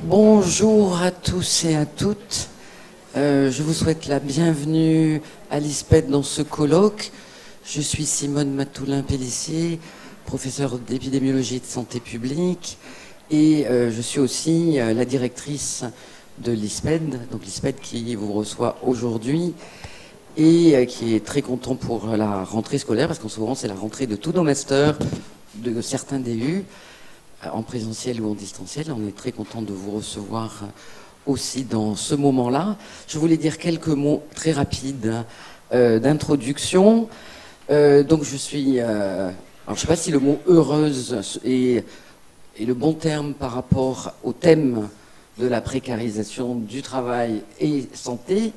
Bonjour à tous et à toutes. Je vous souhaite la bienvenue à l'ISPED dans ce colloque. Je suis Simone Mattoulin-Pellissier, professeure d'épidémiologie et de santé publique, et je suis aussi la directrice de l'ISPED, donc l'ISPED qui vous reçoit aujourd'hui et qui est très content pour la rentrée scolaire, parce qu'en ce moment c'est la rentrée de tous nos masters, de certains DU, en présentiel ou en distanciel. On est très content de vous recevoir aussi dans ce moment-là. Je voulais dire quelques mots très rapides d'introduction. Donc je suis... alors je ne sais pas si le mot « heureuse » est le bon terme par rapport au thème de la précarisation du travail et santé,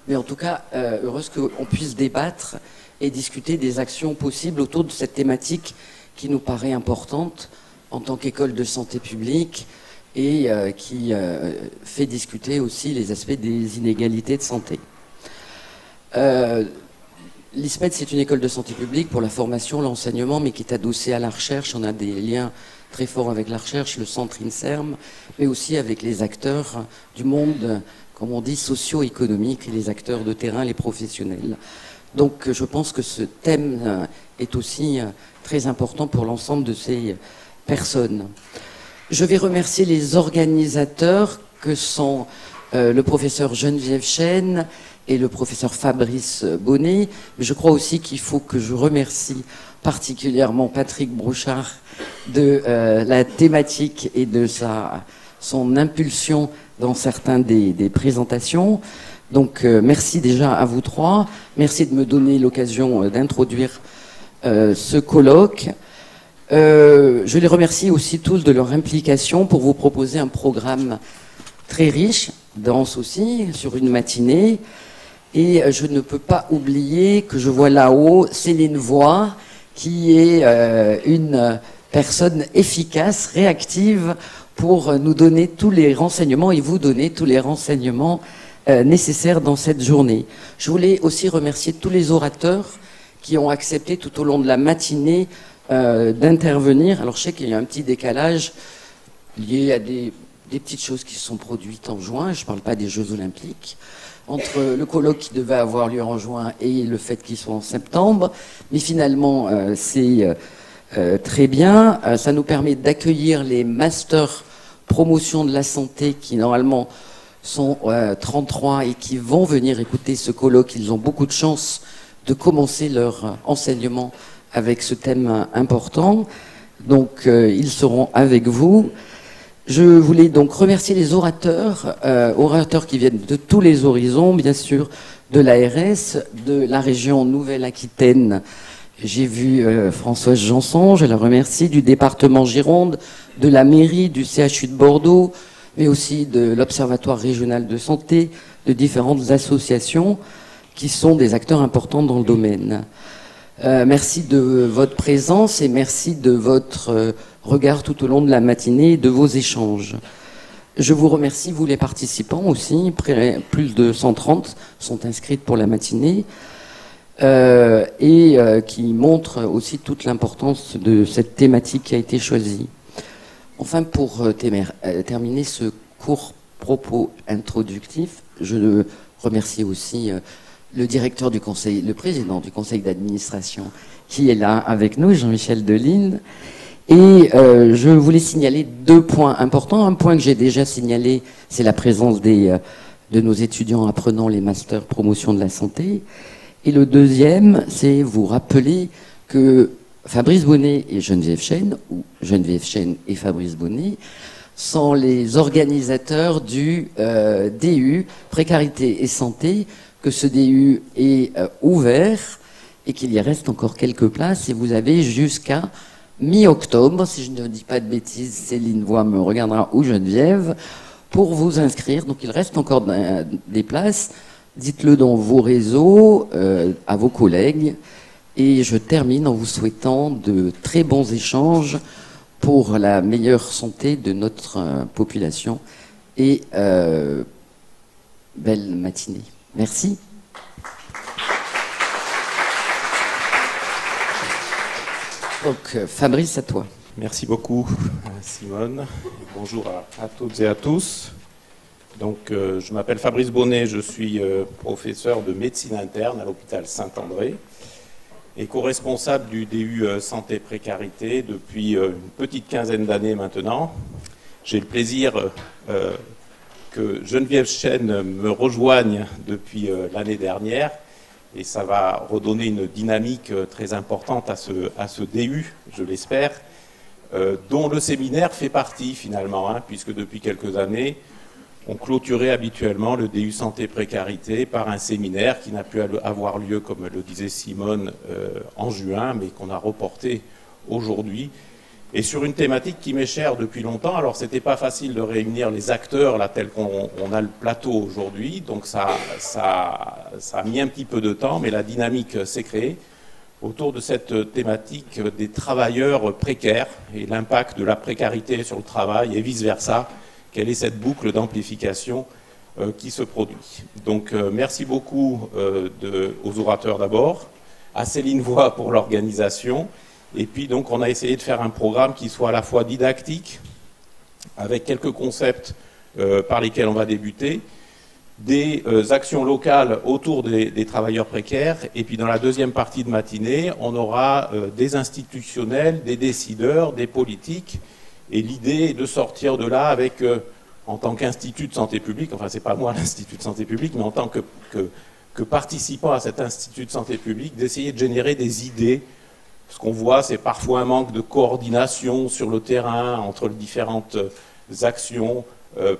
mais en tout cas heureuse qu'on puisse débattre et discuter des actions possibles autour de cette thématique qui nous paraît importante en tant qu'école de santé publique et qui fait discuter aussi les aspects des inégalités de santé. L'ISPED, c'est une école de santé publique pour la formation, l'enseignement, mais qui est adossée à la recherche. On a des liens très forts avec la recherche, le centre INSERM, mais aussi avec les acteurs du monde, comme on dit, socio-économique, et les acteurs de terrain, les professionnels. Donc je pense que ce thème est aussi très important pour l'ensemble de ces personnes. Je vais remercier les organisateurs que sont le professeur Geneviève Chêne et le professeur Fabrice Bonnet. Mais je crois aussi qu'il faut que je remercie particulièrement Patrick Brouchard de la thématique et de son impulsion dans certains des présentations. Donc merci déjà à vous trois. Merci de me donner l'occasion d'introduire ce colloque. Je les remercie aussi tous de leur implication pour vous proposer un programme très riche, dense aussi, sur une matinée. Et je ne peux pas oublier que je vois là-haut Céline Voix, qui est une personne efficace, réactive, pour nous donner tous les renseignements et vous donner tous les renseignements nécessaires dans cette journée. Je voulais aussi remercier tous les orateurs qui ont accepté tout au long de la matinée d'intervenir. Alors je sais qu'il y a un petit décalage lié à des petites choses qui se sont produites en juin, je ne parle pas des Jeux Olympiques, entre le colloque qui devait avoir lieu en juin et le fait qu'ils soient en septembre, mais finalement c'est très bien. Ça nous permet d'accueillir les masters promotion de la santé qui normalement sont 33 et qui vont venir écouter ce colloque. Ils ont beaucoup de chance de commencer leur enseignement avec ce thème important. Donc ils seront avec vous. Je voulais donc remercier les orateurs qui viennent de tous les horizons, bien sûr, de l'ARS, de la région Nouvelle-Aquitaine. J'ai vu Françoise Janson, je la remercie, du département Gironde, de la mairie, du CHU de Bordeaux, mais aussi de l'Observatoire régional de santé, de différentes associations qui sont des acteurs importants dans le domaine. Merci de votre présence et merci de votre regard tout au long de la matinée et de vos échanges. Je vous remercie, vous les participants aussi, plus de 130 sont inscrites pour la matinée et qui montrent aussi toute l'importance de cette thématique qui a été choisie. Enfin, pour terminer ce court propos introductif, je remercie aussi le directeur du conseil, le président du conseil d'administration qui est là avec nous, Jean-Michel Deline. Et je voulais signaler deux points importants. Un point que j'ai déjà signalé, c'est la présence de nos étudiants apprenant les masters promotion de la santé. Et le deuxième, c'est vous rappeler que Fabrice Bonnet et Geneviève Chêne, ou Geneviève Chêne et Fabrice Bonnet, sont les organisateurs du DU Précarité et Santé, que ce DU est ouvert et qu'il y reste encore quelques places. Et vous avez jusqu'à mi-octobre, si je ne dis pas de bêtises, Céline Voix me regardera, ou Geneviève, pour vous inscrire. Donc il reste encore des places. Dites-le dans vos réseaux, à vos collègues. Et je termine en vous souhaitant de très bons échanges pour la meilleure santé de notre population. Et belle matinée. Merci. Donc, Fabrice, à toi. Merci beaucoup, Simone. Bonjour à toutes et à tous. Donc, je m'appelle Fabrice Bonnet, je suis professeur de médecine interne à l'hôpital Saint-André et co-responsable du DU Santé Précarité depuis une petite quinzaine d'années maintenant. J'ai le plaisir que Geneviève Chêne me rejoigne depuis l'année dernière et ça va redonner une dynamique très importante à ce DU, je l'espère, dont le séminaire fait partie finalement, puisque depuis quelques années, on clôturait habituellement le DU Santé Précarité par un séminaire qui n'a pu avoir lieu, comme le disait Simone, en juin, mais qu'on a reporté aujourd'hui, et sur une thématique qui m'est chère depuis longtemps. Alors, c'était pas facile de réunir les acteurs, là, tel qu'on a le plateau aujourd'hui, donc ça a mis un petit peu de temps, mais la dynamique s'est créée autour de cette thématique des travailleurs précaires et l'impact de la précarité sur le travail et vice-versa. Quelle est cette boucle d'amplification qui se produit? Donc, merci beaucoup aux orateurs d'abord, à Céline Voix pour l'organisation. Et puis, donc, on a essayé de faire un programme qui soit à la fois didactique, avec quelques concepts par lesquels on va débuter, des actions locales autour des travailleurs précaires. Et puis, dans la deuxième partie de matinée, on aura des institutionnels, des décideurs, des politiques. Et l'idée est de sortir de là avec, en tant qu'institut de santé publique, enfin c'est pas moi l'institut de santé publique, mais en tant que participant à cet institut de santé publique, d'essayer de générer des idées. Ce qu'on voit, c'est parfois un manque de coordination sur le terrain entre les différentes actions,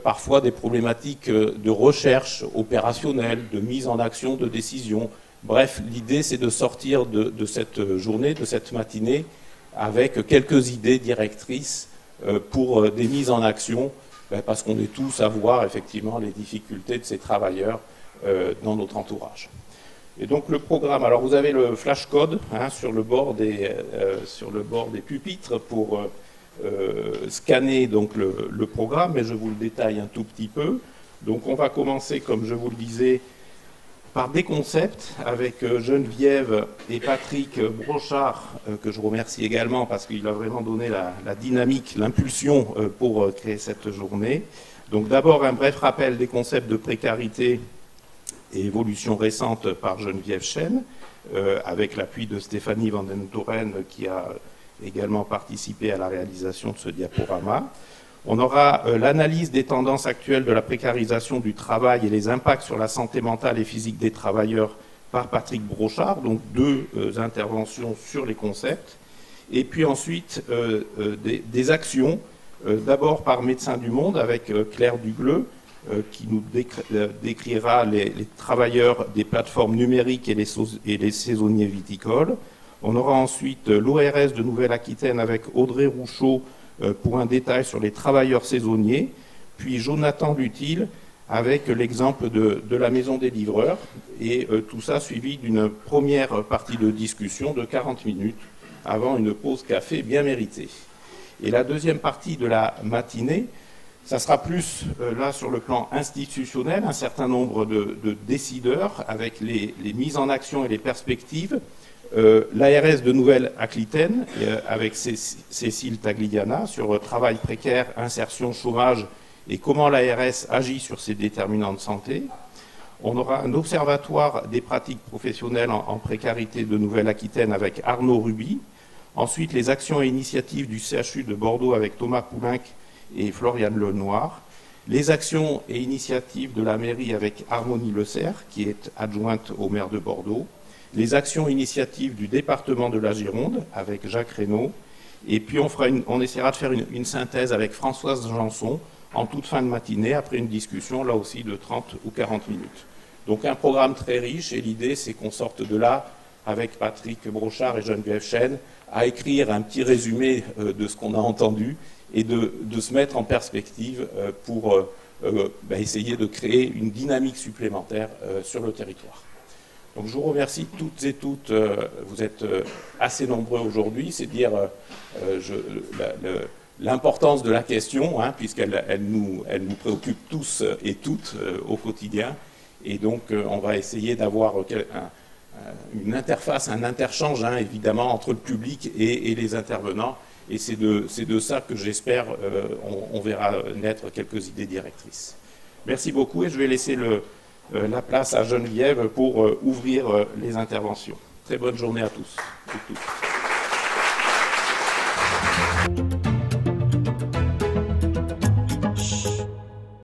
parfois des problématiques de recherche opérationnelle, de mise en action, de décision. Bref, l'idée c'est de sortir de cette journée, de cette matinée, avec quelques idées directrices pour des mises en action, parce qu'on est tous à voir effectivement les difficultés de ces travailleurs dans notre entourage. Et donc le programme, alors vous avez le flash code sur le bord des pupitres pour scanner donc le programme, mais je vous le détaille un tout petit peu. Donc on va commencer, comme je vous le disais, par des concepts avec Geneviève et Patrick Brochard, que je remercie également parce qu'il a vraiment donné la dynamique, l'impulsion pour créer cette journée. Donc d'abord un bref rappel des concepts de précarité et évolution récente par Geneviève Chêne, avec l'appui de Stéphanie Van den Toren qui a également participé à la réalisation de ce diaporama. On aura l'analyse des tendances actuelles de la précarisation du travail et les impacts sur la santé mentale et physique des travailleurs par Patrick Brochard, donc deux interventions sur les concepts. Et puis ensuite des actions, d'abord par Médecins du Monde avec Claire Dugleux, qui nous décrira les travailleurs des plateformes numériques et les saisonniers viticoles. On aura ensuite l'ORS de Nouvelle-Aquitaine avec Audrey Rouchot, pour un détail sur les travailleurs saisonniers, puis Jonathan Lutil avec l'exemple de la maison des livreurs, et tout ça suivi d'une première partie de discussion de 40 minutes avant une pause café bien méritée. Et la deuxième partie de la matinée, ça sera plus là sur le plan institutionnel, un certain nombre de décideurs avec les mises en action et les perspectives. L'ARS de Nouvelle-Aquitaine avec Cécile Tagliana sur travail précaire, insertion, chômage et comment l'ARS agit sur ces déterminants de santé. On aura un observatoire des pratiques professionnelles en précarité de Nouvelle-Aquitaine avec Arnaud Ruby. Ensuite, les actions et initiatives du CHU de Bordeaux avec Thomas Poulenc et Floriane Lenoir. Les actions et initiatives de la mairie avec Harmonie Le Cerf, qui est adjointe au maire de Bordeaux. Les actions et initiatives du département de la Gironde avec Jacques Reynaud. Et puis on essaiera de faire une synthèse avec Françoise Janson en toute fin de matinée, après une discussion là aussi de 30 ou 40 minutes. Donc un programme très riche, et l'idée c'est qu'on sorte de là avec Patrick Brochard et Geneviève Chêne à écrire un petit résumé de ce qu'on a entendu et de se mettre en perspective pour essayer de créer une dynamique supplémentaire sur le territoire. Donc je vous remercie toutes et toutes, vous êtes assez nombreux aujourd'hui, c'est dire l'importance de la question, puisqu'elle nous préoccupe tous et toutes au quotidien, et donc on va essayer d'avoir une interface, un interchange évidemment entre le public et les intervenants, Et c'est de ça que j'espère on verra naître quelques idées directrices. Merci beaucoup et je vais laisser la place à Geneviève pour ouvrir les interventions. Très bonne journée à tous et toutes.